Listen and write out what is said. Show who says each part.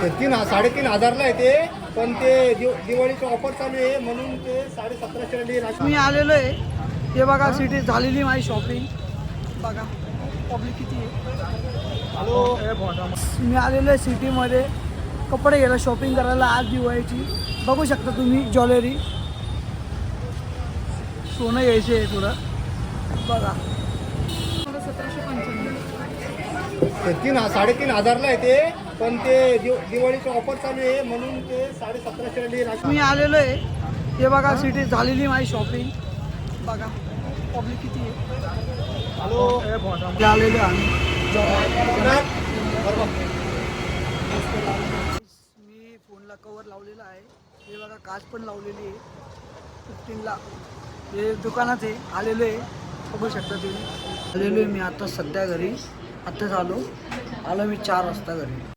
Speaker 1: 3,500 आहे ते, पण ते दिवाळीची ऑफर चालू आहे म्हणून ते 1750
Speaker 2: मी आलेलो आहे. हे बघा सिटी झालेली माझी शॉपिंग. बघा पब्लिक किती आहे.
Speaker 1: हॅलो,
Speaker 2: मी आलेलो आहे सिटीमध्ये कपडे घ्यायला, शॉपिंग करायला. आज दिवाळीची बघू शकता तुम्ही. ज्वेलरी, सोनं घ्यायचे आहे थोडं. बघा
Speaker 1: 3,500 आहे ते, पण ते दिवाळीची ऑफर चालू आहे म्हणून ते 1750
Speaker 2: मी आलेलो आहे. हे बघा सिटी झालेली माझी शॉपिंग. बघा पब्लिक किती आहे.
Speaker 1: हॅलो,
Speaker 2: आलेलो आम्ही. मी फोनला कवर लावलेला आहे. हे बघा काच पण लावलेली आहे 15ला. हे दुकानात आहे. आलेलो आहे, बघू शकता तुम्ही. आलेलो आहे मी आता सध्या घरी. आत्ताच आलो मी 4 वाजता घरी.